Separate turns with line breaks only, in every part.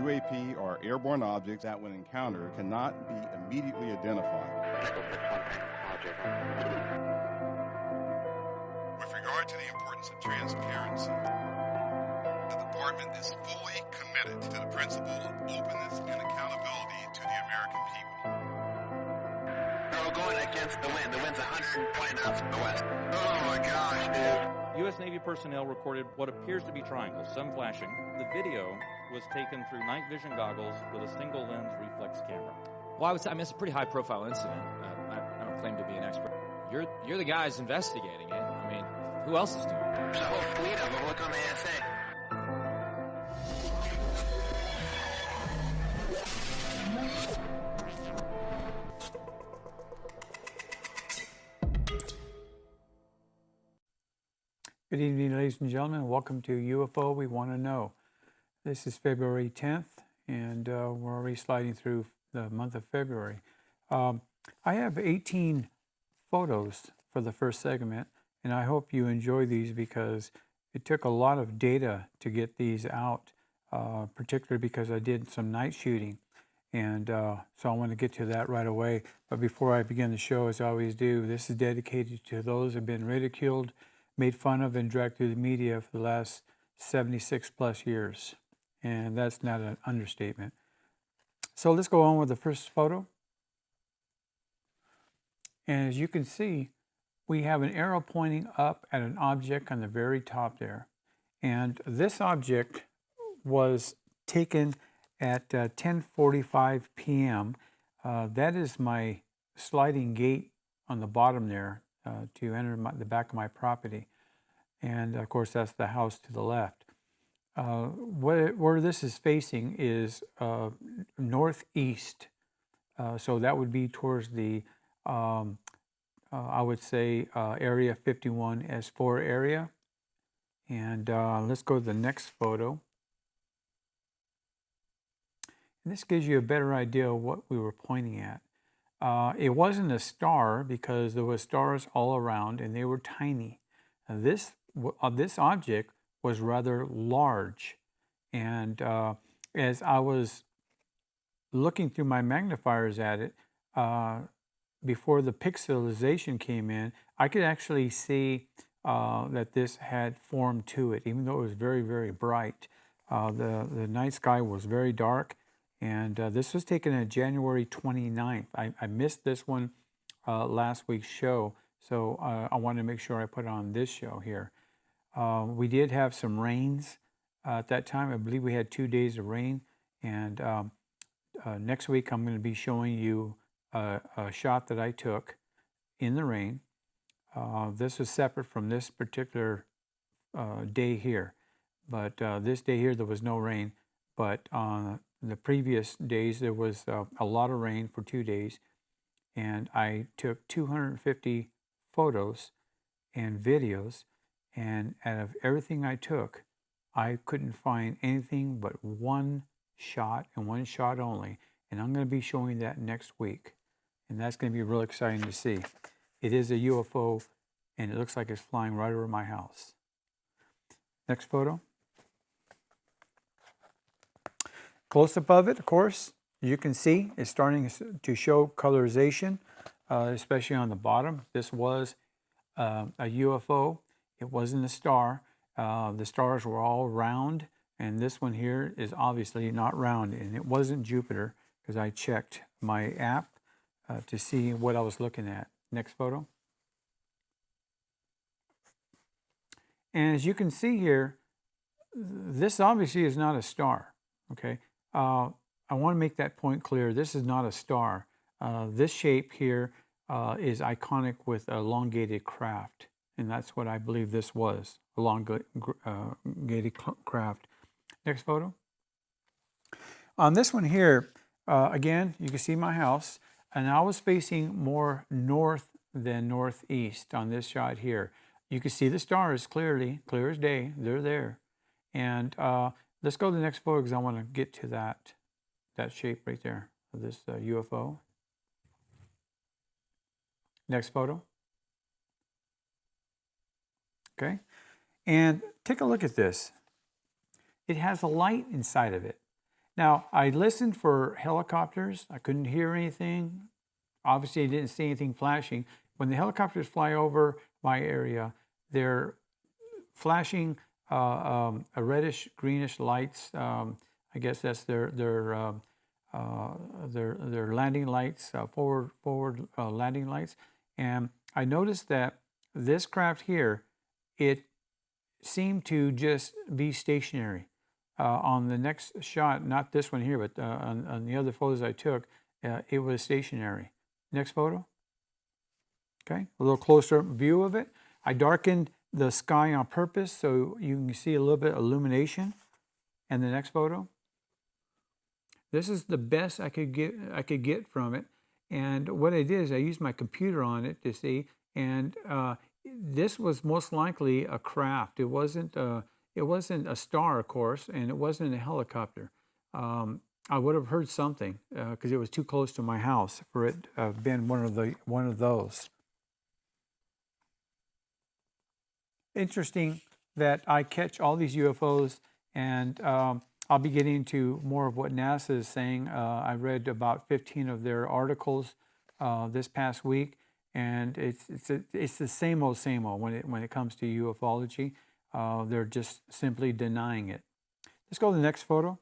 UAP are airborne objects that, when encountered, cannot be immediately identified. With regard to the importance of transparency, the Department is fully committed to the principle of openness and accountability to the American people.
We're going against the wind. The wind's 120 knots from the west. Oh my gosh, dude.
U.S. Navy personnel recorded what appears to be triangles, some flashing. The video was taken through night vision goggles with a single lens reflex camera.
Well, I mean, it's a pretty high-profile incident. I don't claim to be an expert. You're the guys investigating it. I mean, who else is doing it?
There's a whole fleet of them. Look on the ASA.
Good evening, ladies and gentlemen. Welcome to UFO We Want to Know. This is February 10th, and we're already sliding through the month of February. I have 18 photos for the first segment, and I hope you enjoy these because it took a lot of data to get these out, particularly because I did some night shooting. And so I want to get to that right away. But before I begin the show, as I always do, this is dedicated to those who have been ridiculed, made fun of, and dragged through the media for the last 76 plus years. And that's not an understatement. So let's go on with the first photo. And as you can see, we have an arrow pointing up at an object on the very top there. And this object was taken at 10:45 p.m. That is my sliding gate on the bottom there to enter the back of my property. And of course, that's the house to the left. Where this is facing is northeast. So that would be towards the, I would say, Area 51 S4 area. And let's go to the next photo. And this gives you a better idea of what we were pointing at. It wasn't a star because there were stars all around and they were tiny. Now this object was rather large. And as I was looking through my magnifiers at it, before the pixelization came in, I could actually see that this had form to it, even though it was very, very bright. The night sky was very dark. And this was taken on January 29th. I missed this one last week's show, so I wanted to make sure I put it on this show here. We did have some rains at that time. I believe we had 2 days of rain. And next week I'm going to be showing you a shot that I took in the rain. This was separate from this particular day here. But this day here there was no rain. But the previous days, there was a lot of rain for 2 days, and I took 250 photos and videos, and out of everything I took, I couldn't find anything but one shot and one shot only, and I'm going to be showing that next week, and that's going to be real exciting to see. It is a UFO, and it looks like it's flying right over my house. Next photo. Close up of it, of course, you can see it's starting to show colorization, especially on the bottom. This was a UFO. It wasn't a star. The stars were all round, and this one here is obviously not round, and it wasn't Jupiter because I checked my app to see what I was looking at. Next photo. And as you can see here, this obviously is not a star, okay? I want to make that point clear. This is not a star. This shape here is iconic with elongated craft, and that's what I believe this was, elongated craft. Next photo. On this one here, again, you can see my house, and I was facing more north than northeast on this shot here. You can see the stars clearly, clear as day. They're there. And let's go to the next photo because I want to get to that shape right there of this UFO. Next photo. Okay. And take a look at this. It has a light inside of it. Now, I listened for helicopters. I couldn't hear anything. Obviously, I didn't see anything flashing. When the helicopters fly over my area, they're flashing a reddish, greenish lights. I guess that's their landing lights, forward landing lights. And I noticed that this craft here, it seemed to just be stationary. On the next shot, not this one here, but on the other photos I took, it was stationary. Next photo. Okay, a little closer view of it. I darkened the sky on purpose so you can see a little bit of illumination. And the next photo. This is the best I could get from it. And what I did is I used my computer on it to see, and this was most likely a craft. It wasn't a star, of course, and it wasn't a helicopter. I would have heard something because it was too close to my house for it to have been one of those. Interesting that I catch all these UFOs, and I'll be getting into more of what NASA is saying. I read about 15 of their articles this past week, and it's the same old when it comes to ufology. They're just simply denying it. Let's go to the next photo.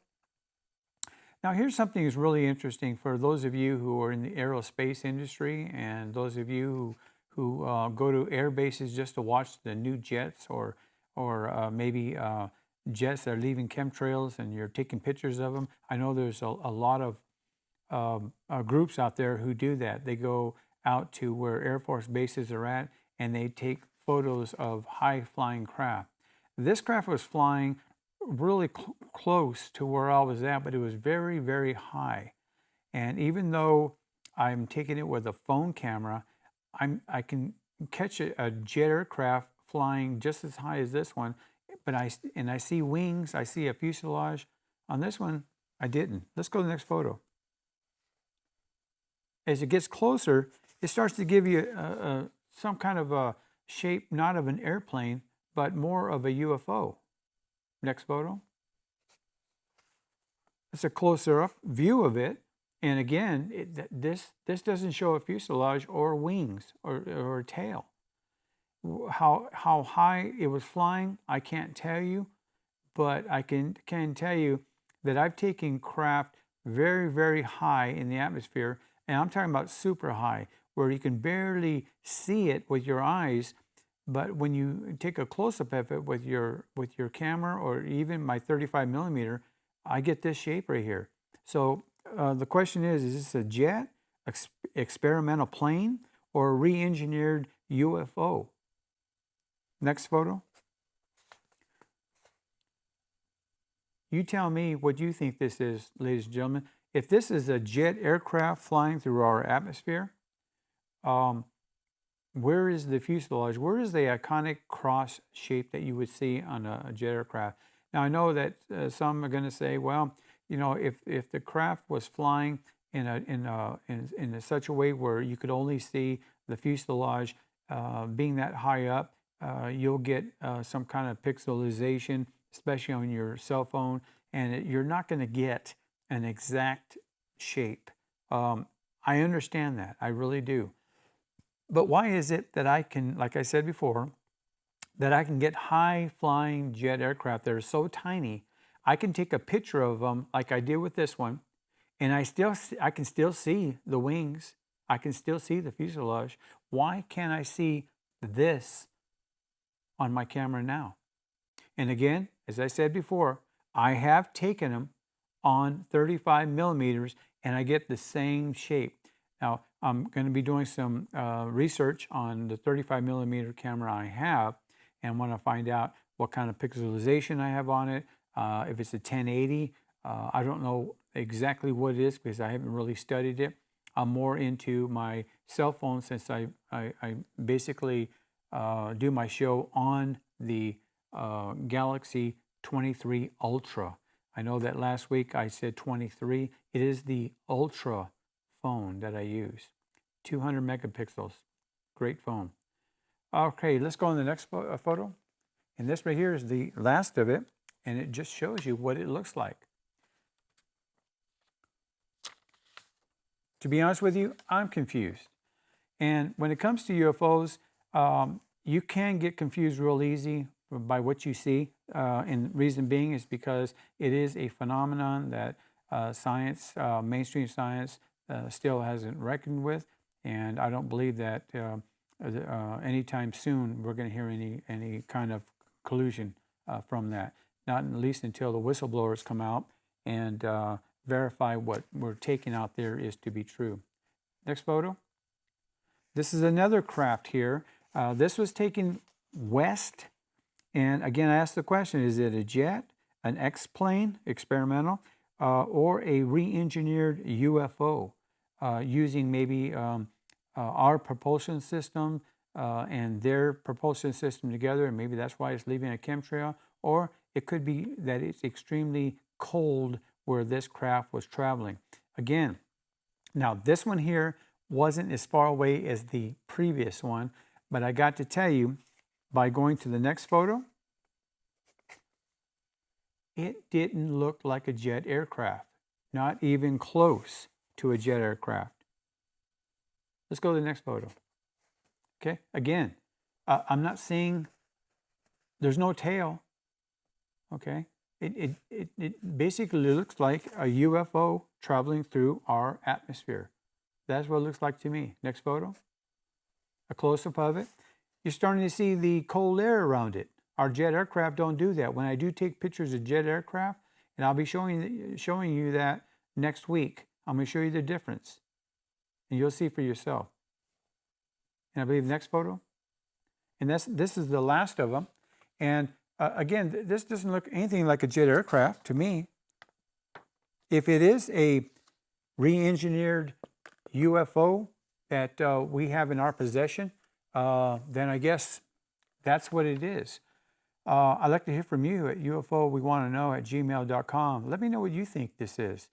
Now, here's something that's really interesting for those of you who are in the aerospace industry and those of you who go to air bases just to watch the new jets or maybe jets that are leaving chemtrails and you're taking pictures of them. I know there's a lot of groups out there who do that. They go out to where Air Force bases are at and they take photos of high-flying craft. This craft was flying really close to where I was at, but it was very, very high. And even though I'm taking it with a phone camera, I can catch a jet aircraft flying just as high as this one, but I see wings, I see a fuselage. On this one, I didn't. Let's go to the next photo. As it gets closer, it starts to give you some kind of a shape, not of an airplane, but more of a UFO. Next photo. It's a closer up view of it. And again, this doesn't show a fuselage or wings or a tail. How high it was flying, I can't tell you, but I can tell you that I've taken craft very, very high in the atmosphere, and I'm talking about super high, where you can barely see it with your eyes, but when you take a close-up of it with your camera or even my 35 millimeter, I get this shape right here. So the question is this a jet, experimental plane, or a re-engineered UFO? Next photo. You tell me what you think this is, ladies and gentlemen. If this is a jet aircraft flying through our atmosphere, where is the fuselage? Where is the iconic cross shape that you would see on a jet aircraft? Now, I know that some are going to say, well, you know, if the craft was flying in such a way where you could only see the fuselage being that high up, you'll get some kind of pixelization, especially on your cell phone, and you're not going to get an exact shape. I understand that. I really do. But why is it that I can, like I said before, that I can get high-flying jet aircraft that are so tiny, I can take a picture of them like I did with this one, and I can still see the wings. I can still see the fuselage. Why can't I see this on my camera now? And again, as I said before, I have taken them on 35 millimeters, and I get the same shape. Now, I'm going to be doing some research on the 35 millimeter camera I have, and want to find out what kind of pixelization I have on it. If it's a 1080, I don't know exactly what it is because I haven't really studied it. I'm more into my cell phone since I basically do my show on the Galaxy 23 Ultra. I know that last week I said 23. It is the Ultra phone that I use. 200 megapixels. Great phone. Okay, let's go on the next photo. And this right here is the last of it, and it just shows you what it looks like. To be honest with you, I'm confused. And when it comes to UFOs, you can get confused real easy by what you see. And the reason being is because it is a phenomenon that science, mainstream science, still hasn't reckoned with. And I don't believe that anytime soon we're going to hear any kind of collusion from that. Not at least until the whistleblowers come out and verify what we're taking out there is to be true. Next photo. This is another craft here. This was taken west. And again, I asked the question, is it a jet, an X-plane, experimental, or a re-engineered UFO using maybe our propulsion system and their propulsion system together, and maybe that's why it's leaving a chemtrail, or it could be that it's extremely cold where this craft was traveling. Again, now this one here wasn't as far away as the previous one, but I got to tell you, by going to the next photo, it didn't look like a jet aircraft, not even close to a jet aircraft. Let's go to the next photo. Okay, again, I'm not seeing, there's no tail. Okay, it basically looks like a UFO traveling through our atmosphere. That's what it looks like to me. Next photo, a close-up of it. You're starting to see the cold air around it. Our jet aircraft don't do that. When I do take pictures of jet aircraft, and I'll be showing you that next week, I'm going to show you the difference, and you'll see for yourself. And I believe the next photo, and this is the last of them. And again, this doesn't look anything like a jet aircraft to me. If it is a re-engineered UFO that we have in our possession, then I guess that's what it is. I'd like to hear from you at UFOWeWantToKnow@gmail.com. Let me know what you think this is.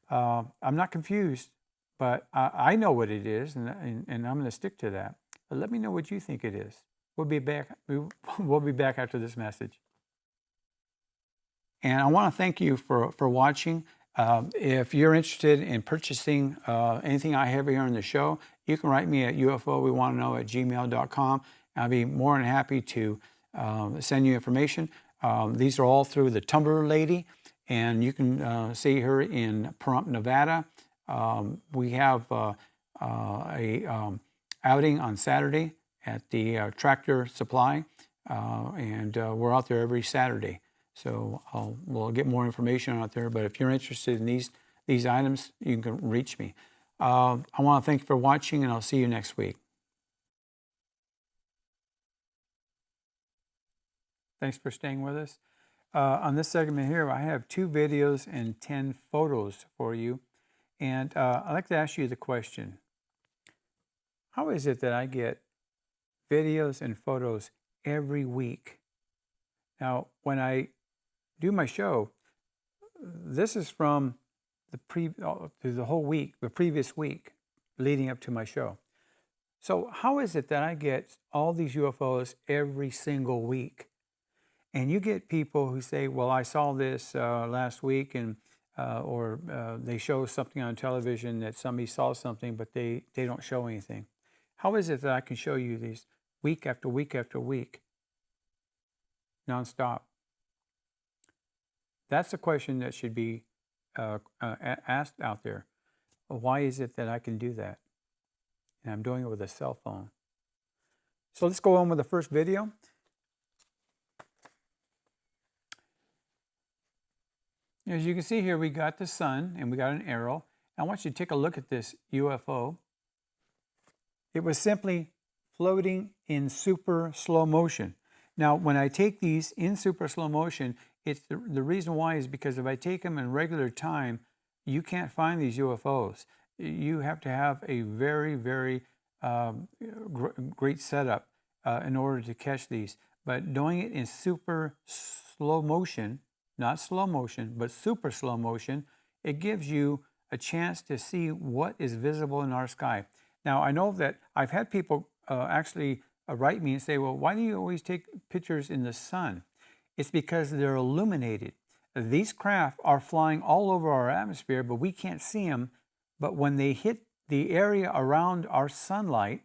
I'm not confused, but I know what it is, and I'm going to stick to that. But let me know what you think it is. We'll be back after this message. And I want to thank you for watching. If you're interested in purchasing anything I have here on the show, you can write me at UFOWeWantToKnow@gmail.com. I'll be more than happy to send you information. These are all through the Tumbler Lady, and you can see her in Pahrump, Nevada. We have a outing on Saturday at the Tractor Supply, and we're out there every Saturday. So we'll get more information out there. But if you're interested in these items, you can reach me. I want to thank you for watching, and I'll see you next week. Thanks for staying with us. On this segment here, I have 2 videos and 10 photos for you. And I'd like to ask you the question, how is it that I get videos and photos every week? Now, when I do my show, this is from the whole week, the previous week leading up to my show. So how is it that I get all these UFOs every single week? And you get people who say, well, I saw this last week, and or they show something on television that somebody saw something, but they don't show anything. How is it that I can show you these week after week after week, nonstop? That's a question that should be asked out there. Why is it that I can do that? And I'm doing it with a cell phone. So let's go on with the first video. As you can see here, we got the sun and we got an arrow. I want you to take a look at this UFO. It was simply floating in super slow motion. Now, when I take these in super slow motion, it's the reason why is because if I take them in regular time, you can't find these UFOs. You have to have a very, very great setup in order to catch these. But doing it in super slow motion, not slow motion, but super slow motion, it gives you a chance to see what is visible in our sky. Now, I know that I've had people actually write me and say, well, why do you always take pictures in the sun? It's because they're illuminated. These craft are flying all over our atmosphere, but we can't see them. But when they hit the area around our sunlight,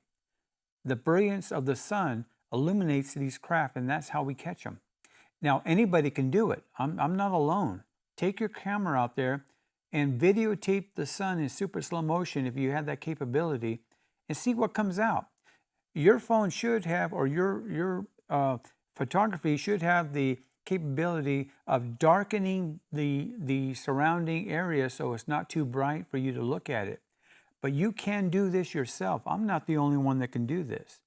the brilliance of the sun illuminates these craft, and that's how we catch them. Now, anybody can do it. I'm not alone. Take your camera out there and videotape the sun in super slow motion if you have that capability, and see what comes out. Your phone should have, or your photography should have the capability of darkening the surrounding area so it's not too bright for you to look at it. But you can do this yourself. I'm not the only one that can do this.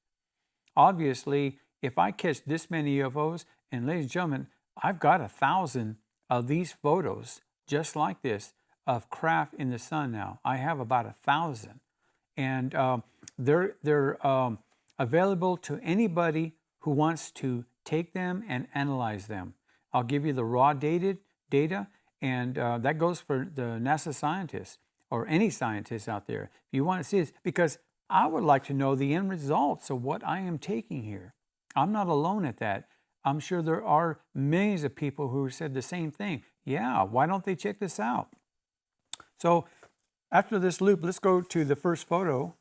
Obviously, if I catch this many UFOs, and ladies and gentlemen, I've got 1,000 of these photos just like this of craft in the sun now. I have about 1,000. And they're available to anybody who wants to take them and analyze them. I'll give you the raw data, and that goes for the NASA scientists or any scientists out there. If you want to see this, because I would like to know the end results of what I am taking here. I'm not alone at that. I'm sure there are millions of people who said the same thing. Yeah, why don't they check this out? So after this loop, let's go to the first photo.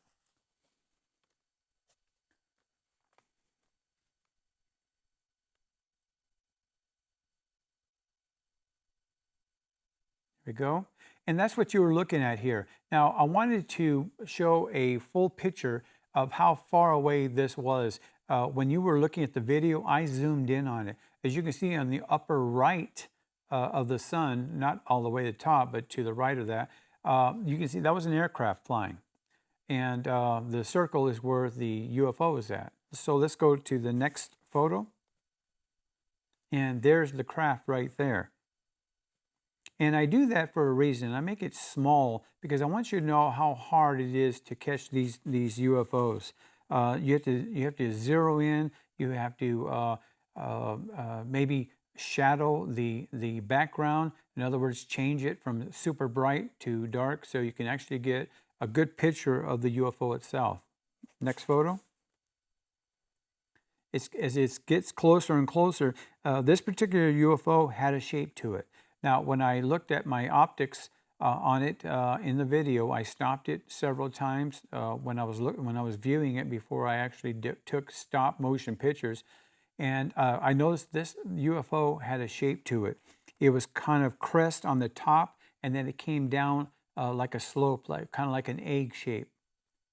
There we go. And that's what you were looking at here. Now, I wanted to show a full picture of how far away this was. When you were looking at the video, I zoomed in on it. As you can see on the upper right of the sun, not all the way to the top, but to the right of that, you can see that was an aircraft flying. And the circle is where the UFO is at. So let's go to the next photo. And there's the craft right there. And I do that for a reason. I make it small because I want you to know how hard it is to catch these UFOs. You have to zero in. You have to maybe shadow the background. In other words, change it from super bright to dark so you can actually get a good picture of the UFO itself. Next photo. As it gets closer and closer, this particular UFO had a shape to it. Now, when I looked at my optics on it in the video, I stopped it several times when I was viewing it before I actually took stop motion pictures, and I noticed this UFO had a shape to it. It was kind of crest on the top, and then it came down like a slope, kind of like an egg shape.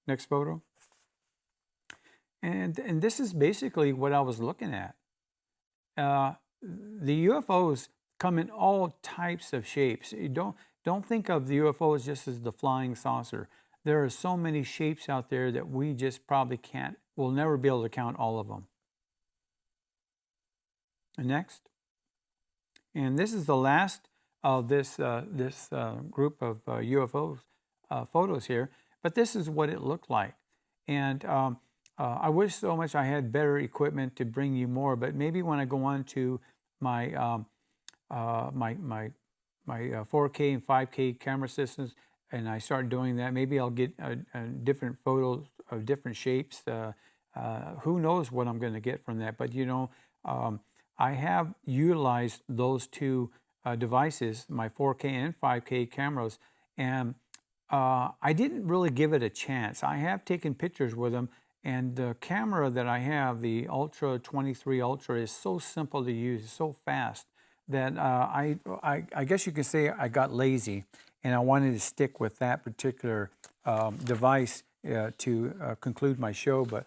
Next photo. And this is basically what I was looking at. The UFOs come in all types of shapes. You don't think of the UFOs just as the flying saucer. There are so many shapes out there that we just probably we'll never be able to count all of them. And next. And this is the last of this group of UFO photos here, but this is what it looked like. And I wish so much I had better equipment to bring you more, but maybe when I go on to my my 4K and 5K camera systems, and I start doing that, maybe I'll get different photos of different shapes. Who knows what I'm going to get from that? But you know, I have utilized those two devices, my 4K and 5K cameras, and I didn't really give it a chance. I have taken pictures with them, and the camera that I have, the Ultra 23 Ultra, is so simple to use, so fast, that I guess you could say I got lazy, and I wanted to stick with that particular device to conclude my show. But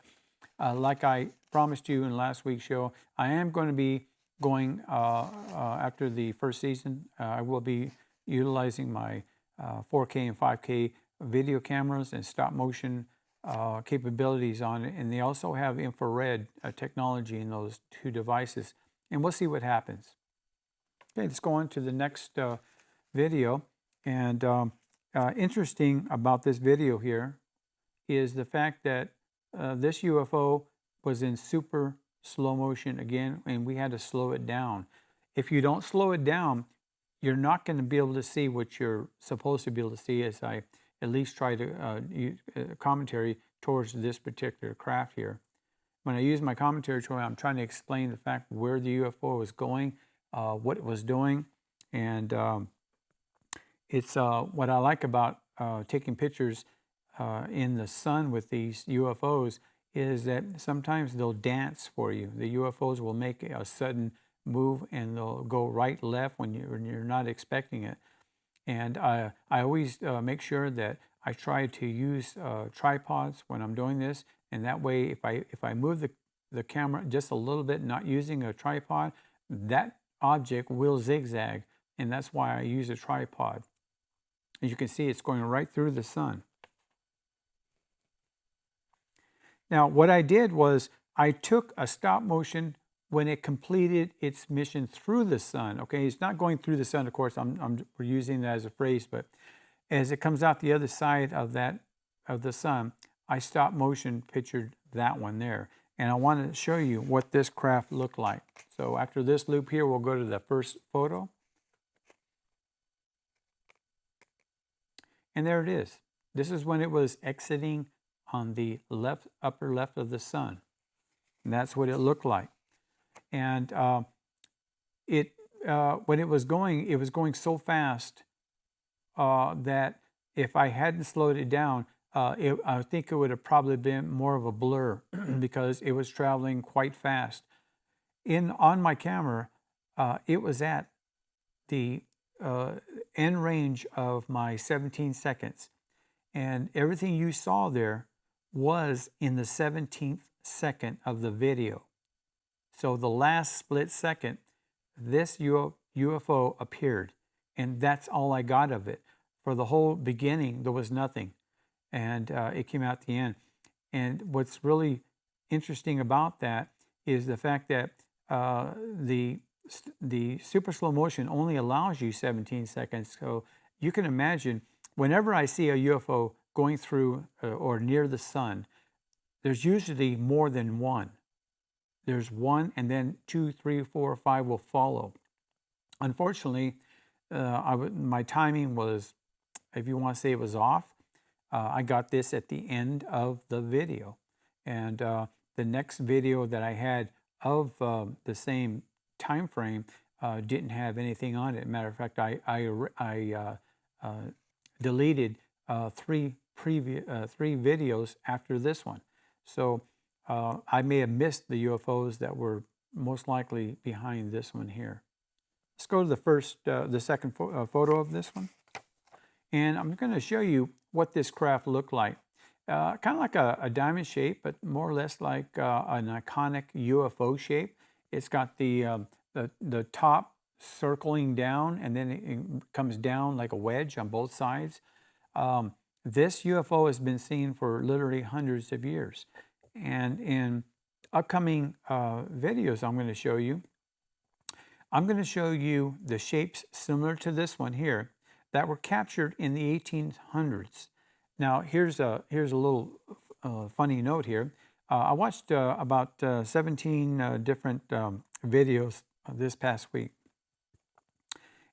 like I promised you in last week's show, I am going to be going after the first season. I will be utilizing my 4K and 5K video cameras and stop motion capabilities on it, and they also have infrared technology in those two devices, and we'll see what happens. Okay, let's go on to the next video. And interesting about this video here is the fact that this UFO was in super slow motion again, and we had to slow it down. If you don't slow it down, you're not going to be able to see what you're supposed to be able to see, as I at least try to use commentary towards this particular craft here. When I use my commentary tool, I'm trying to explain the fact where the UFO was going, what it was doing, and it's what I like about taking pictures in the sun with these UFOs is that sometimes they'll dance for you. The UFOs will make a sudden move and they'll go right, left when you're not expecting it. And I always make sure that I try to use tripods when I'm doing this, and that way if I move the camera just a little bit, not using a tripod, that object will zigzag, and that's why I use a tripod. As you can see, it's going right through the sun. Now, what I did was I took a stop motion when it completed its mission through the sun. Okay, it's not going through the sun, of course. We're using that as a phrase, but as it comes out the other side of the sun, I stop motion pictured that one there. And I wanted to show you what this craft looked like. So after this loop here, we'll go to the first photo. And there it is. This is when it was exiting on the left, upper left of the sun. And that's what it looked like. And when it was going so fast that if I hadn't slowed it down, I think it would have probably been more of a blur because it was traveling quite fast. On my camera, it was at the end range of my 17 seconds. And everything you saw there was in the 17th second of the video. So the last split second, this UFO appeared. And that's all I got of it. For the whole beginning, there was nothing. And it came out at the end. And what's really interesting about that is the fact that the super slow motion only allows you 17 seconds. So you can imagine, whenever I see a UFO going through or near the sun, there's usually more than one. There's one, and then 2, 3, 4, 5 will follow. Unfortunately, my timing was, if you want to say it was off, I got this at the end of the video. And the next video that I had of the same time frame didn't have anything on it. Matter of fact, I deleted three videos after this one. So I may have missed the UFOs that were most likely behind this one here. Let's go to the second photo of this one. And I'm going to show you what this craft looked like. Kind of like a diamond shape, but more or less like an iconic UFO shape. It's got the top circling down, and then it comes down like a wedge on both sides. This UFO has been seen for literally hundreds of years. And in upcoming videos I'm going to show you the shapes similar to this one here that were captured in the 1800s. Now, here's a little funny note here. I watched about 17 different videos this past week.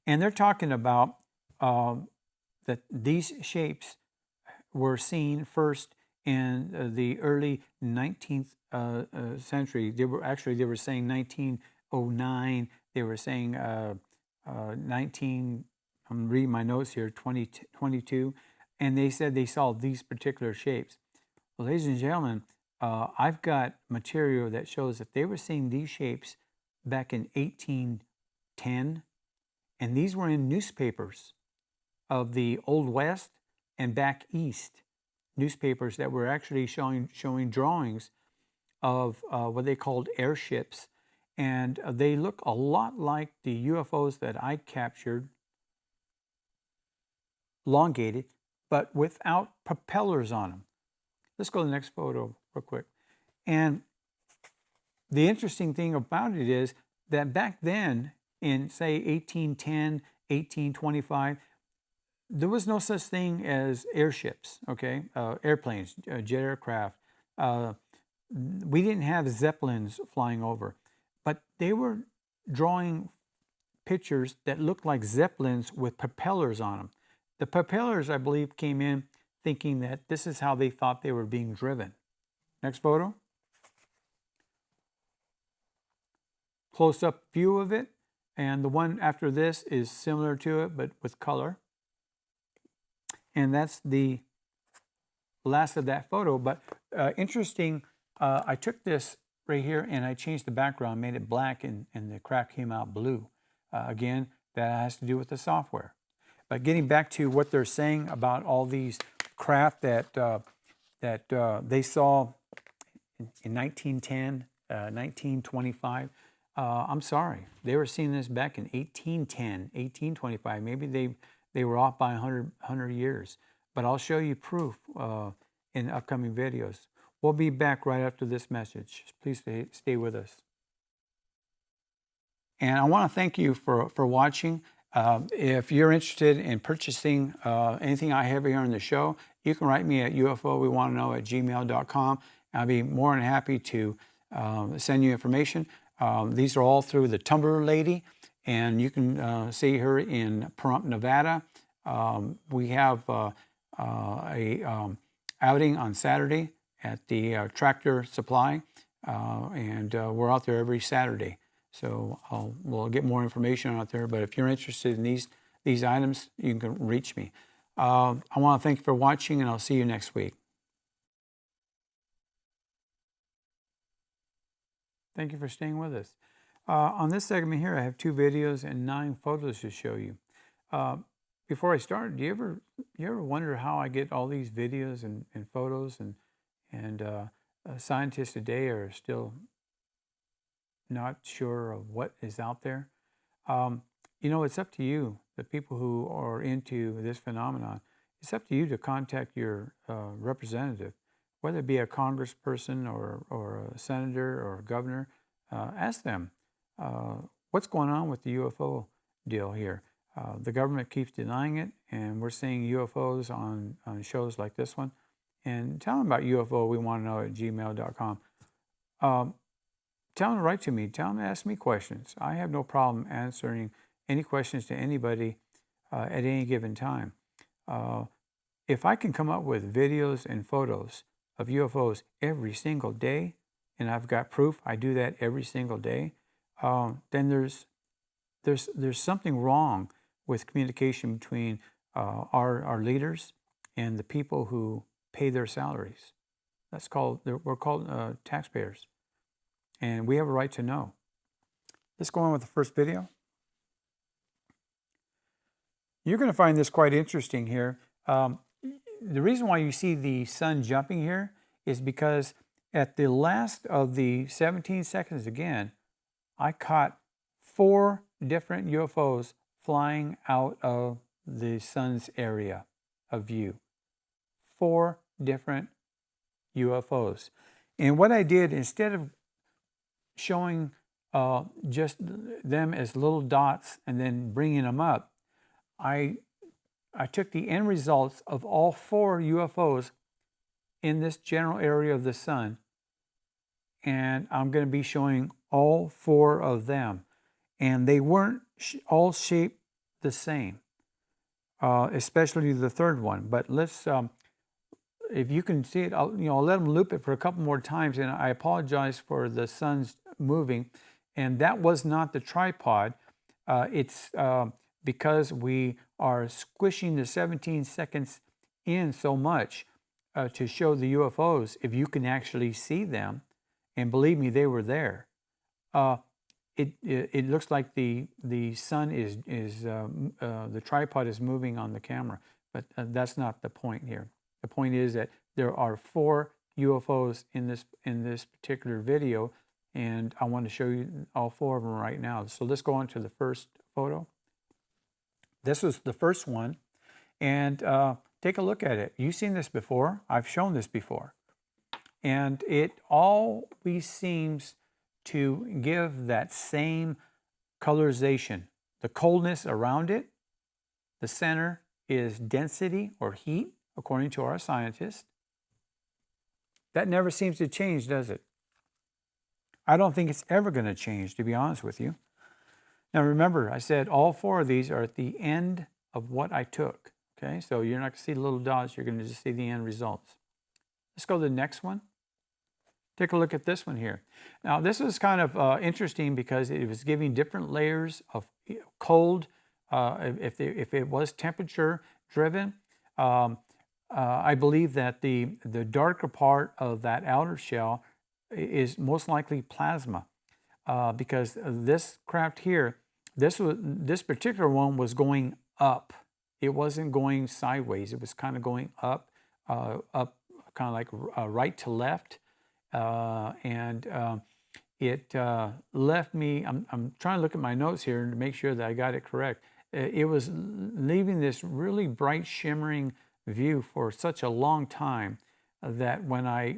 And they're talking about that these shapes were seen first in the early 19th century. They were saying 1909. They were saying 19, I'm reading my notes here, 2022. And they said they saw these particular shapes. Well, ladies and gentlemen, I've got material that shows that they were seeing these shapes back in 1810. And these were in newspapers of the Old West and back east. Newspapers that were actually showing drawings of what they called airships. And they look a lot like the UFOs that I captured, elongated, but without propellers on them. Let's go to the next photo real quick. And the interesting thing about it is that back then, in say 1810, 1825, there was no such thing as airships, okay? Airplanes, jet aircraft. We didn't have Zeppelins flying over, but they were drawing pictures that looked like Zeppelins with propellers on them. The propellers, I believe, came in thinking that this is how they thought they were being driven. Next photo. Close-up view of it. And the one after this is similar to it, but with color. And that's the last of that photo. But interesting, I took this right here and I changed the background, made it black, and the craft came out blue. Again, that has to do with the software. But getting back to what they're saying about all these craft that they saw in 1910, 1925, I'm sorry, they were seeing this back in 1810, 1825. Maybe they were off by 100 years. But I'll show you proof in upcoming videos. We'll be back right after this message. Please stay with us. And I want to thank you for watching. If you're interested in purchasing anything I have here on the show, you can write me at UFOWeWantToKnow@gmail.com. I'll be more than happy to send you information. These are all through the Tumbler Lady, and you can see her in Pahrump, Nevada. We have a outing on Saturday at the Tractor Supply, and we're out there every Saturday. So we'll get more information out there. But if you're interested in these items, you can reach me. I want to thank you for watching, and I'll see you next week. Thank you for staying with us. On this segment here, I have 2 videos and 9 photos to show you. Before I start, do you ever wonder how I get all these videos and photos, and scientists today are still not sure of what is out there? It's up to you, the people who are into this phenomenon. It's up to you to contact your representative, whether it be a congressperson or a senator or a governor. Ask them, what's going on with the UFO deal here? The government keeps denying it, and we're seeing UFOs on shows like this one. And tell them about UFOWeWantToKnow@gmail.com. Tell them to write to me. Tell them to ask me questions. I have no problem answering any questions to anybody at any given time. If I can come up with videos and photos of UFOs every single day, and I've got proof I do that every single day, then there's something wrong with communication between our leaders and the people who pay their salaries. We're called taxpayers, and we have a right to know. Let's go on with the first video. You're going to find this quite interesting here. The reason why you see the sun jumping here is because at the last of the 17 seconds again, I caught 4 different UFOs flying out of the sun's area of view. 4 different UFOs. And what I did, instead of showing just them as little dots and then bringing them up, I took the end results of all 4 UFOs in this general area of the sun, and I'm going to be showing all 4 of them. And they weren't all shaped the same, especially the third one. But let's, if you can see it, I'll let them loop it for a couple more times. And I apologize for the sun's moving. And that was not the tripod. It's because we are squishing the 17 seconds in so much to show the UFOs, if you can actually see them. And believe me, they were there. It looks like the sun is the tripod is moving on the camera, but that's not the point here. The point is that there are 4 UFOs in this particular video, and I want to show you all 4 of them right now. So let's go on to the first photo. This was the first one, and take a look at it. You've seen this before. I've shown this before, and it always seems to give that same colorization. The coldness around it, the center is density or heat, according to our scientists. That never seems to change, does it? I don't think it's ever going to change, to be honest with you. Now remember, I said all 4 of these are at the end of what I took. Okay, so you're not going to see the little dots, you're going to just see the end results. Let's go to the next one. Take a look at this one here. Now this was kind of interesting because it was giving different layers of cold, if it was temperature driven. I believe that the darker part of that outer shell is most likely plasma, because this craft here, this particular one was going up. It wasn't going sideways. It was kind of going up, up, kind of like right to left, and it left me. I'm trying to look at my notes here to make sure that I got it correct. It was leaving this really bright, shimmering view for such a long time that when I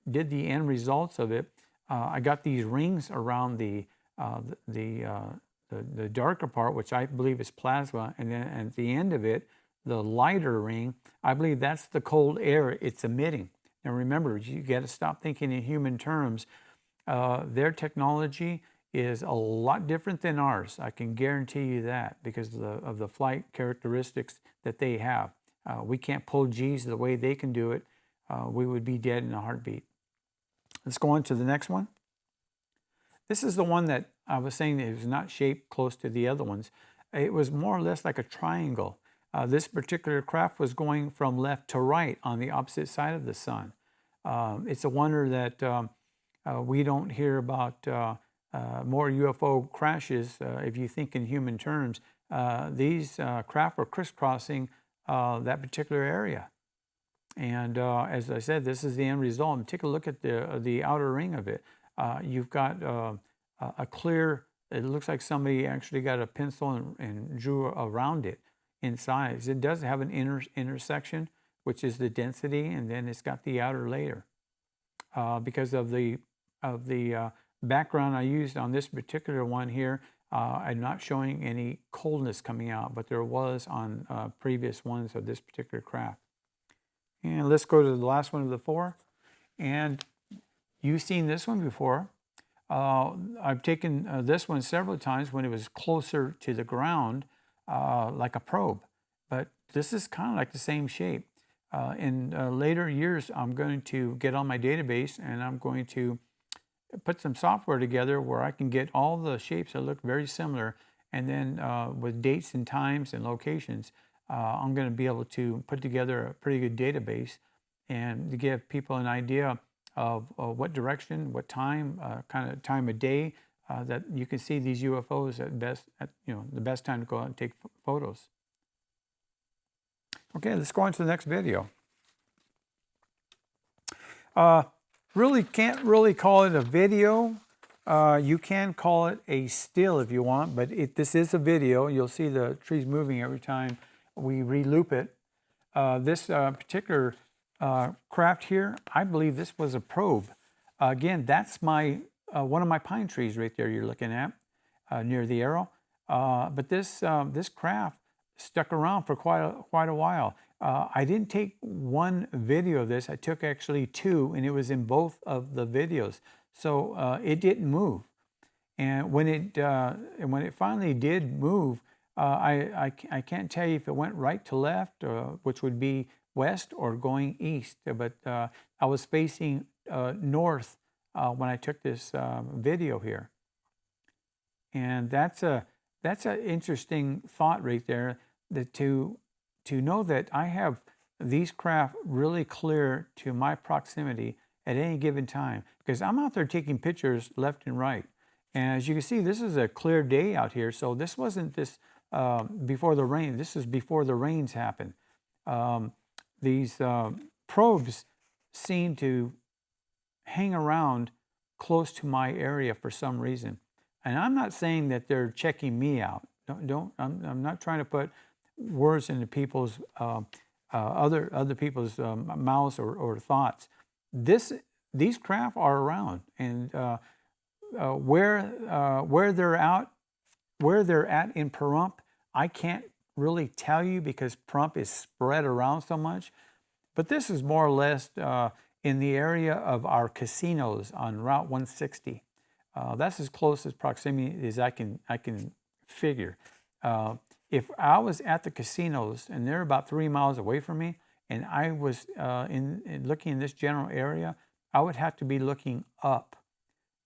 did the end results of it, I got these rings around the darker part, which I believe is plasma, and then at the end of it, the lighter ring, I believe that's the cold air it's emitting. Now remember, you got to stop thinking in human terms. Their technology is a lot different than ours. I can guarantee you that, because of the flight characteristics that they have. We can't pull G's the way they can do it. We would be dead in a heartbeat. Let's go on to the next one. This is the one that I was saying that it was not shaped close to the other ones. It was more or less like a triangle. This particular craft was going from left to right on the opposite side of the sun. It's a wonder that we don't hear about more UFO crashes. If you think in human terms, these craft were crisscrossing that particular area. And as I said, this is the end result. And take a look at the outer ring of it. You've got a clear, it looks like somebody actually got a pencil and drew around it inside. It does have an intersection, which is the density, and then it's got the outer layer. Because of the background I used on this particular one here, I'm not showing any coldness coming out, but there was on previous ones of this particular craft. And let's go to the last one of the four. And you've seen this one before. I've taken this one several times when it was closer to the ground, like a probe. But this is kind of like the same shape. In later years, I'm going to get on my database and I'm going to put some software together where I can get all the shapes that look very similar, and then with dates and times and locations, I'm going to be able to put together a pretty good database and to give people an idea of what direction, what time, kind of time of day that you can see these UFOs at best, the best time to go out and take photos. Okay, let's go on to the next video. Really can't really call it a video. You can call it a still if you want, but this is a video. You'll see the trees moving every time we re-loop it. This particular craft here, I believe this was a probe. Again, that's my one of my pine trees right there you're looking at near the arrow. But this craft stuck around for quite a while. I didn't take one video of this. I took actually two, and it was in both of the videos. So it didn't move. And when it finally did move, I can't tell you if it went right to left, which would be west, or going east. But I was facing north when I took this video here. And that's an interesting thought right there, that to know that I have these craft really clear to my proximity at any given time, because I'm out there taking pictures left and right. And as you can see, this is a clear day out here, so this wasn't this before the rain. This is before the rains happen. These probes seem to hang around close to my area for some reason. And I'm not saying that they're checking me out. I'm not trying to put words into people's other people's mouths or thoughts. These craft are around, and where they're at in Pahrump, I can't really tell you because Pahrump is spread around so much. But this is more or less in the area of our casinos on Route 160. That's as close as proximity as I can figure. If I was at the casinos and they're about 3 miles away from me, and I was looking in this general area, I would have to be looking up,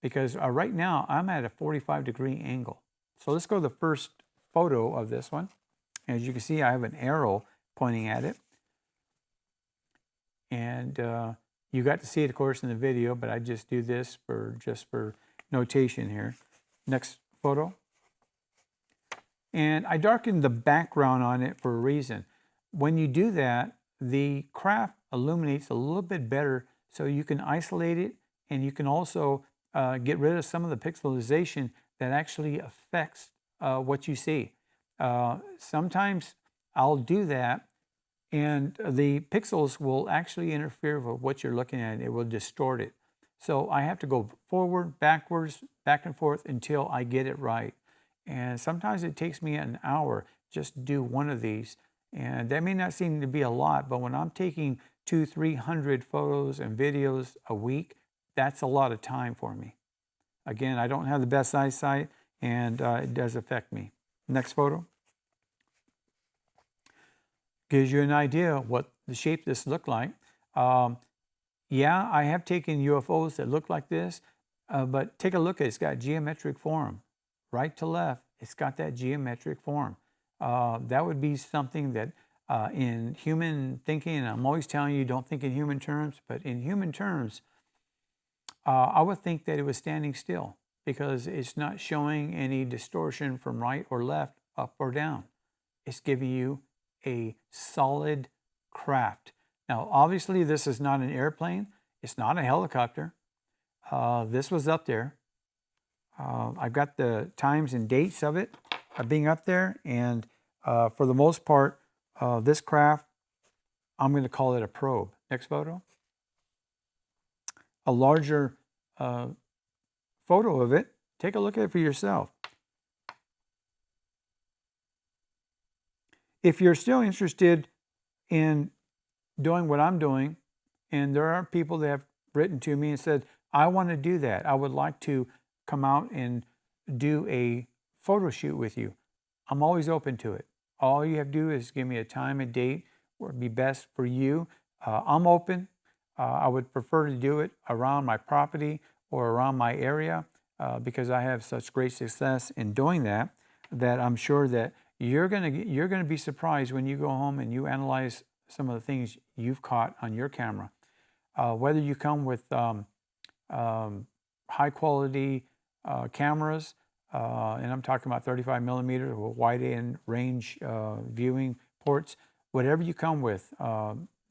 because right now I'm at a 45-degree angle. So let's go to the first photo of this one. As you can see, I have an arrow pointing at it. And you got to see it, of course, in the video, but I just do this just for notation here. Next photo. And I darkened the background on it for a reason. When you do that, the craft illuminates a little bit better, so you can isolate it, and you can also get rid of some of the pixelization that actually affects what you see. Sometimes I'll do that, and the pixels will actually interfere with what you're looking at. It will distort it. So I have to go forward, backwards, back and forth until I get it right. And sometimes it takes me an hour just to do one of these. And that may not seem to be a lot, but when I'm taking 200-300 photos and videos a week, that's a lot of time for me. Again, I don't have the best eyesight, and it does affect me. Next photo. Gives you an idea what the shape this looked like. Yeah, I have taken UFOs that look like this, but take a look at it. It's got geometric form. Right to left, it's got that geometric form. That would be something that in human thinking, and I'm always telling you, don't think in human terms, but in human terms, I would think that it was standing still because it's not showing any distortion from right or left, up or down. It's giving you a solid craft. Now, obviously, this is not an airplane. It's not a helicopter. This was up there. I've got the times and dates of it being up there, and for the most part, this craft, I'm going to call it a probe. Next photo. A larger photo of it. Take a look at it for yourself. If you're still interested in doing what I'm doing, and there are people that have written to me and said, I want to do that. I would like to come out and do a photo shoot with you. I'm always open to it. All you have to do is give me a time and date where it'd be best for you. I'm open. I would prefer to do it around my property or around my area because I have such great success in doing that, that I'm sure that you're gonna be surprised when you go home and you analyze some of the things you've caught on your camera. Whether you come with high quality cameras, and I'm talking about 35 millimeter or wide end range viewing ports, whatever you come with,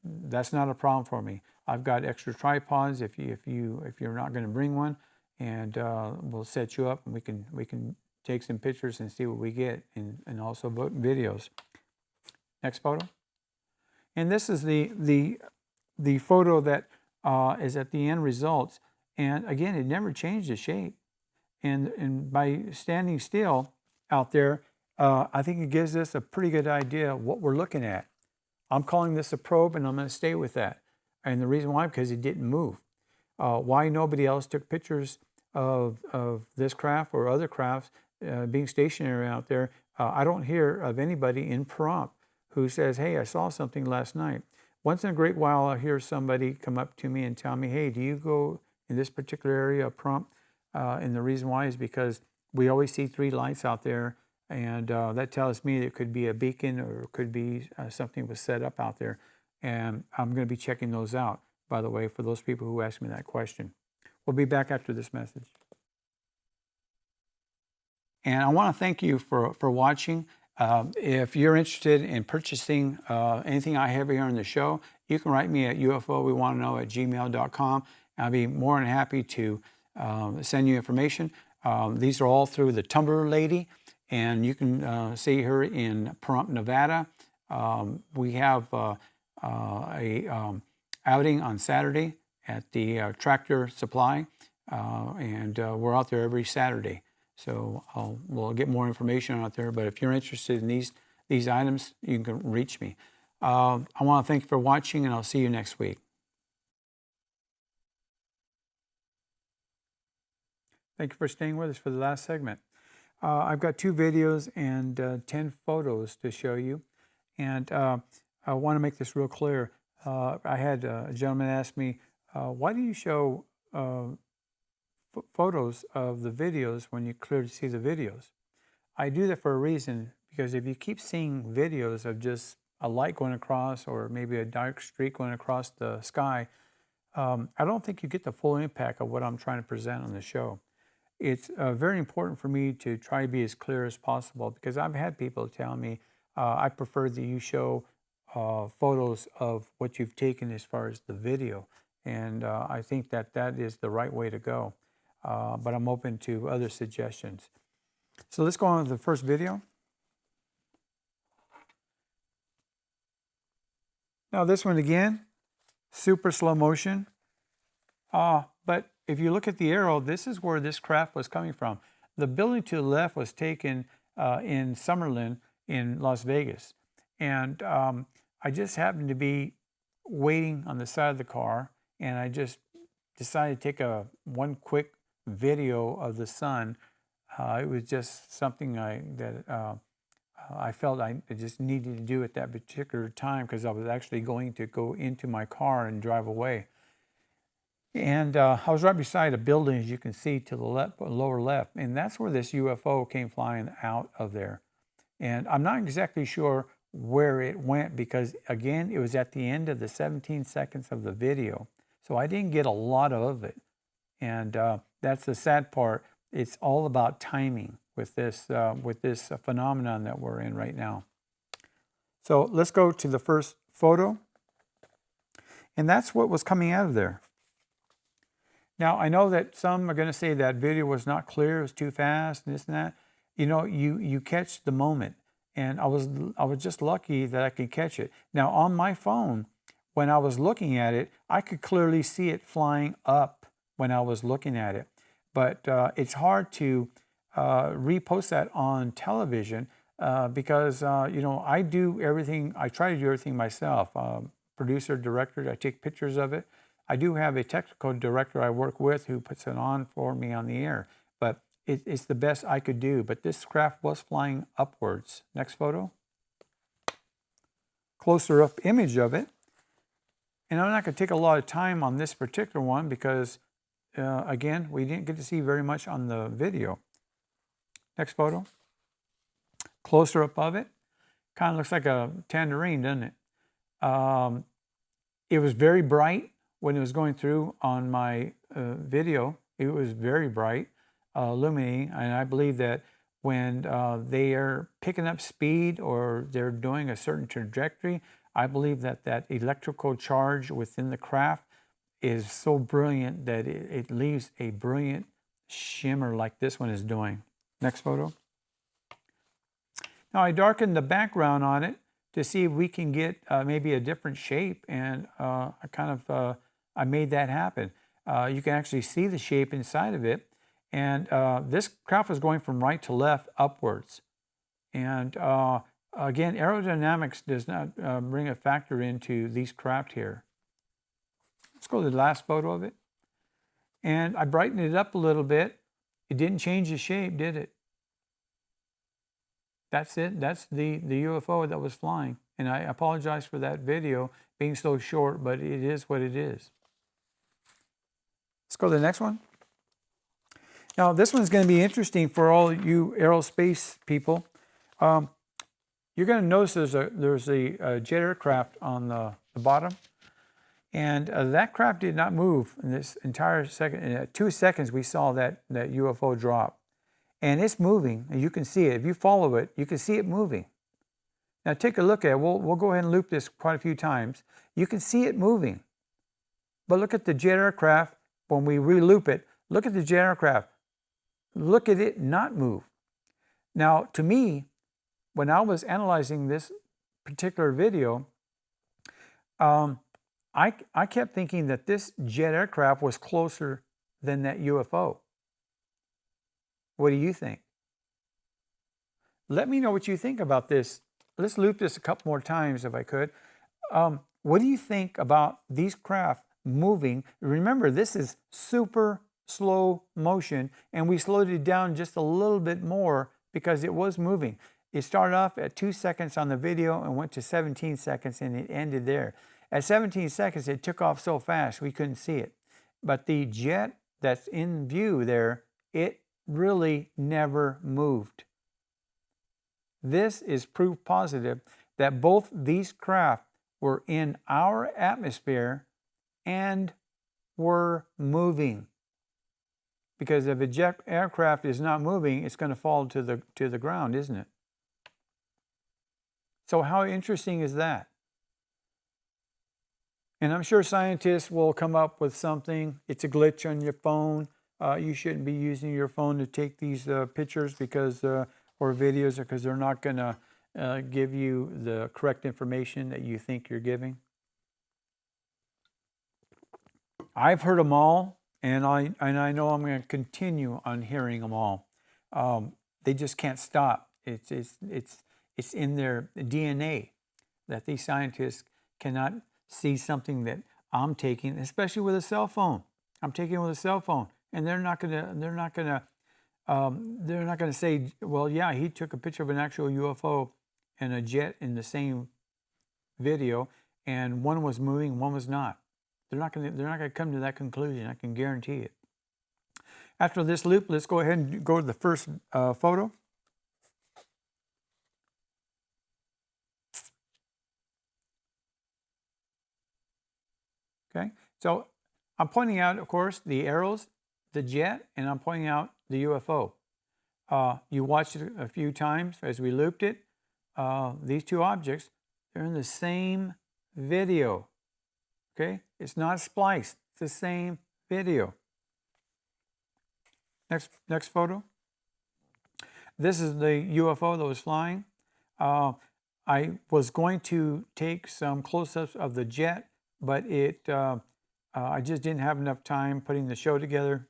that's not a problem for me. I've got extra tripods if you're not going to bring one, and we'll set you up and we can take some pictures and see what we get, and also videos. Next photo. And this is the photo that is at the end results. And again, it never changed the shape. And by standing still out there, I think it gives us a pretty good idea of what we're looking at. I'm calling this a probe, and I'm going to stay with that. And the reason why, because it didn't move. Why nobody else took pictures of this craft or other crafts being stationary out there, I don't hear of anybody in prompt who says, hey, I saw something last night. Once in a great while, I'll hear somebody come up to me and tell me, hey, do you go in this particular area prompt? And the reason why is because we always see 3 lights out there, and that tells me it could be a beacon or it could be something was set up out there. And I'm going to be checking those out, by the way, for those people who asked me that question. We'll be back after this message. And I want to thank you for watching. If you're interested in purchasing anything I have here on the show, you can write me at UFOWeWantToKnow@gmail.com. I'll be more than happy to send you information. These are all through the Tumbler Lady, and you can see her in Pahrump, Nevada. We have a outing on Saturday at the Tractor Supply, and we're out there every Saturday. So we'll get more information out there. But if you're interested in these items, you can reach me. I want to thank you for watching, and I'll see you next week. Thank you for staying with us for the last segment. I've got 2 videos and 10 photos to show you. And I want to make this real clear. I had a gentleman ask me, why do you show photos of the videos when you clearly see the videos? I do that for a reason, because if you keep seeing videos of just a light going across or maybe a dark streak going across the sky, I don't think you get the full impact of what I'm trying to present on the show. It's very important for me to try to be as clear as possible because I've had people tell me I prefer that you show photos of what you've taken as far as the video. And I think that that is the right way to go. But I'm open to other suggestions. So let's go on to the first video. Now this one again, super slow motion. But if you look at the arrow, this is where this craft was coming from. The building to the left was taken in Summerlin in Las Vegas. And I just happened to be waiting on the side of the car, and I just decided to take one quick video of the sun. It was just something I felt I just needed to do at that particular time because I was actually going to go into my car and drive away. And I was right beside a building, as you can see, to the lower left. And that's where this UFO came flying out of there. And I'm not exactly sure where it went because, again, it was at the end of the 17 seconds of the video. So I didn't get a lot of it. And that's the sad part. It's all about timing with this phenomenon that we're in right now. So let's go to the first photo. And that's what was coming out of there. Now, I know that some are going to say that video was not clear, it was too fast, and this and that. You know, you catch the moment. And I was just lucky that I could catch it. Now, on my phone, when I was looking at it, I could clearly see it flying up when I was looking at it. But it's hard to repost that on television because, you know, I do everything, I try to do everything myself. Producer, director, I take pictures of it. I do have a technical director I work with who puts it on for me on the air, but it's the best I could do. But this craft was flying upwards. Next photo. Closer up image of it. And I'm not going to take a lot of time on this particular one because, again, we didn't get to see very much on the video. Next photo. Closer up of it. Kind of looks like a tangerine, doesn't it? It was very bright. When it was going through on my video, it was very bright, illuminating, and I believe that when they are picking up speed or they're doing a certain trajectory, I believe that that electrical charge within the craft is so brilliant that it leaves a brilliant shimmer like this one is doing. Next photo. Now I darkened the background on it to see if we can get maybe a different shape, and I made that happen. You can actually see the shape inside of it, and this craft was going from right to left upwards. And again, aerodynamics does not bring a factor into these craft here. Let's go to the last photo of it. And I brightened it up a little bit. It didn't change the shape, did it? That's it. That's the UFO that was flying. And I apologize for that video being so short, but it is what it is. Let's go to the next one. Now, this one's going to be interesting for all you aerospace people. You're going to notice there's a jet aircraft on the bottom. And that craft did not move in this entire second. In 2 seconds, we saw that UFO drop. And it's moving, and you can see it. If you follow it, you can see it moving. Now take a look at it. We'll go ahead and loop this quite a few times. You can see it moving. But look at the jet aircraft. When we re-loop it, look at the jet aircraft. Look at it not move. Now, to me, when I was analyzing this particular video, I kept thinking that this jet aircraft was closer than that UFO. What do you think? Let me know what you think about this. Let's loop this a couple more times if I could. What do you think about these craft moving? Remember, this is super slow motion, and we slowed it down just a little bit more because it was moving. It started off at 2 seconds on the video and went to 17 seconds, and it ended there. At 17 seconds, it took off so fast we couldn't see it. But the jet that's in view there, it really never moved. This is proof positive that both these craft were in our atmosphere and were moving. Because if a jet aircraft is not moving, it's going to fall to the ground, isn't it? So how interesting is that? And I'm sure scientists will come up with something. It's a glitch on your phone. You shouldn't be using your phone to take these pictures because or videos, because they're not going to give you the correct information that you think you're giving. I've heard them all, and I know I'm going to continue on hearing them all. They just can't stop. It's in their DNA that these scientists cannot see something that I'm taking, especially with a cell phone. I'm taking it with a cell phone, and they're not gonna say, well, yeah, he took a picture of an actual UFO and a jet in the same video, and one was moving, one was not. They're not gonna come to that conclusion. I can guarantee it. After this loop, let's go ahead and go to the first photo. Okay, so I'm pointing out, of course, the arrows, the jet, and I'm pointing out the UFO. You watched it a few times as we looped it. These two objects, they're in the same video. Okay, it's not spliced. It's the same video. Next photo. This is the UFO that was flying. I was going to take some close-ups of the jet, but I just didn't have enough time putting the show together.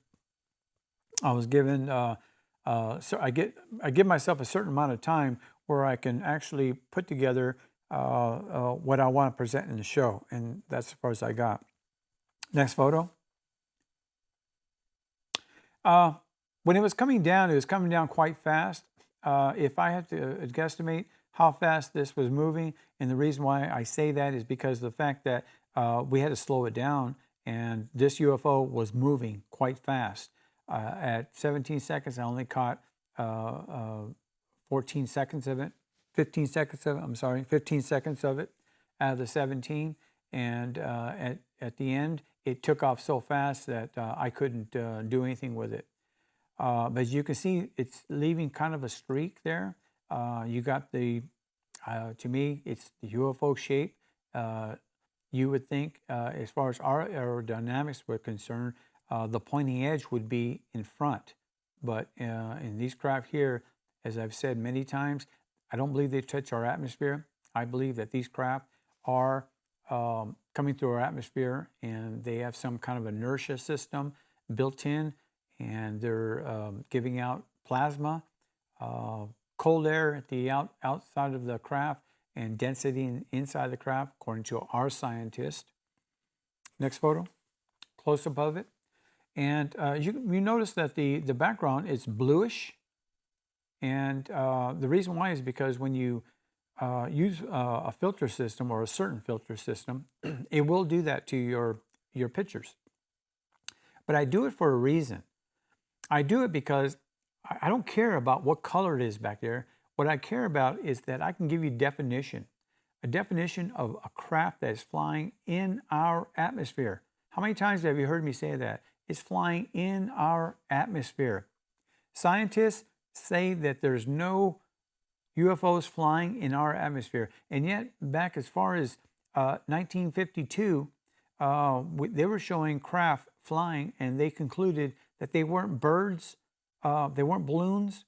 I was given, so I give myself a certain amount of time where I can actually put together what I want to present in the show, and that's as far as I got. Next photo. When it was coming down quite fast. If I had to guesstimate how fast this was moving, and the reason why I say that is because of the fact that we had to slow it down, and this UFO was moving quite fast. At 17 seconds, I only caught 14 seconds of it. 15 seconds of it, I'm sorry, 15 seconds of it out of the 17. And at the end, it took off so fast that I couldn't do anything with it. But as you can see, it's leaving kind of a streak there. You got the, to me, it's the UFO shape. You would think, as far as our aerodynamics were concerned, the pointing edge would be in front. But in these craft here, as I've said many times, I don't believe they touch our atmosphere. I believe that these craft are coming through our atmosphere, and they have some kind of inertia system built in, and they're giving out plasma, cold air at the outside of the craft, and density inside the craft, according to our scientist. Next photo, close up of it. And you notice that the background is bluish. And the reason why is because when you use a filter system, or a certain filter system, it will do that to your pictures. But I do it for a reason. I do it because I don't care about what color it is back there. What I care about is that I can give you a definition of a craft that is flying in our atmosphere. How many times have you heard me say that? It's flying in our atmosphere. Scientists say that there's no UFOs flying in our atmosphere. And yet, back as far as 1952, they were showing craft flying, and they concluded that they weren't birds, they weren't balloons,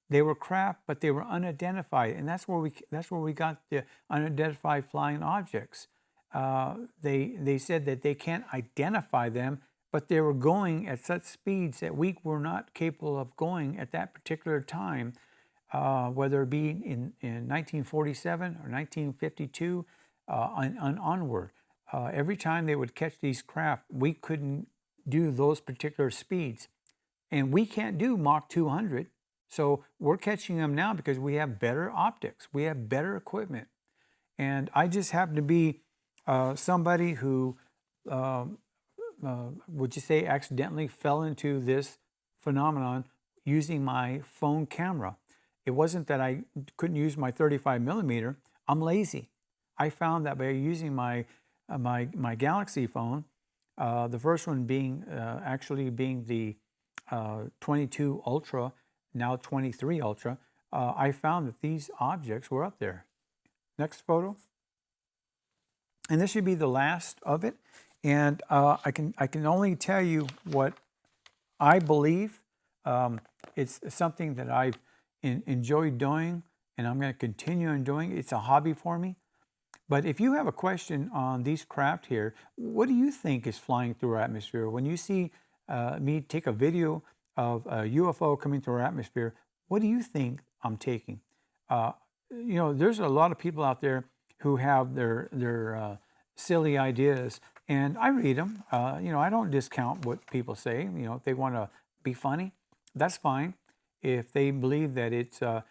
they were craft, but they were unidentified. And that's where we got the unidentified flying objects. They said that they can't identify them, but they were going at such speeds that we were not capable of going at that particular time, whether it be in 1947 or 1952 and onward. Every time they would catch these craft, we couldn't do those particular speeds. And we can't do Mach 200. So we're catching them now because we have better optics. We have better equipment. And I just happen to be somebody who, would you say, accidentally fell into this phenomenon using my phone camera. It wasn't that I couldn't use my 35 millimeter. I'm lazy. I found that by using my Galaxy phone, the first one being actually being the 22 Ultra, now 23 Ultra, I found that these objects were up there. Next photo. And this should be the last of it. And I can only tell you what I believe. It's something that I've enjoyed doing, and I'm going to continue on doing. It's a hobby for me. But if you have a question on these craft here, what do you think is flying through our atmosphere? When you see me take a video of a UFO coming through our atmosphere, what do you think I'm taking? You know, there's a lot of people out there who have their silly ideas, and I read them. You know, I don't discount what people say. You know, if they want to be funny, that's fine. If they believe that it's a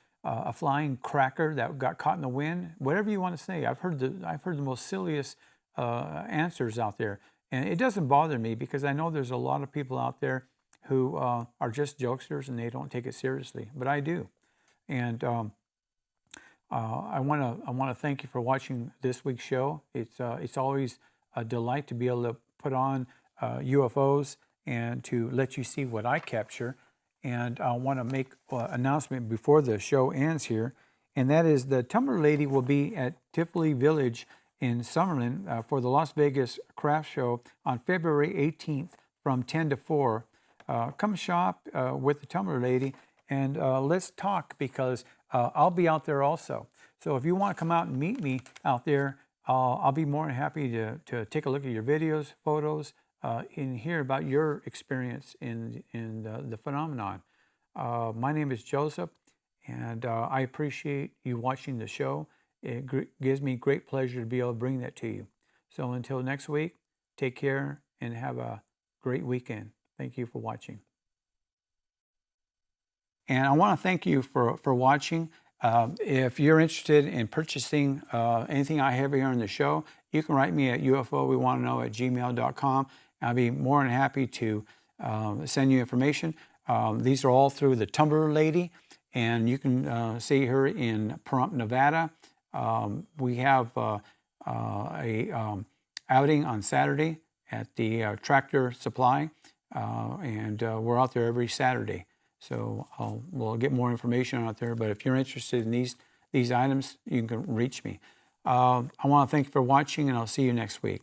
flying cracker that got caught in the wind, whatever you want to say. I've heard the most silliest answers out there, and it doesn't bother me because I know there's a lot of people out there who are just jokesters and they don't take it seriously, but I do. And I want to thank you for watching this week's show. It's always a delight to be able to put on UFOs and to let you see what I capture. And I want to make an announcement before the show ends here, and that is the Tumbler Lady will be at Tivoli Village in Summerlin for the Las Vegas Craft Show on February 18th from 10 to 4. Come shop with the Tumbler Lady and let's talk, because I'll be out there also. So if you want to come out and meet me out there, I'll be more than happy to take a look at your videos, photos, and hear about your experience in the phenomenon. My name is Joseph, and I appreciate you watching the show. It gives me great pleasure to be able to bring that to you. So until next week, take care and have a great weekend. Thank you for watching. And I want to thank you for watching. If you're interested in purchasing anything I have here on the show, you can write me at UFOWeWantToKnow@gmail.com. I'll be more than happy to send you information. These are all through the Tumbler Lady, and you can see her in Pahrump, Nevada. We have a outing on Saturday at the Tractor Supply, and we're out there every Saturday. So we'll get more information out there. But if you're interested in these items, you can reach me. I want to thank you for watching, and I'll see you next week.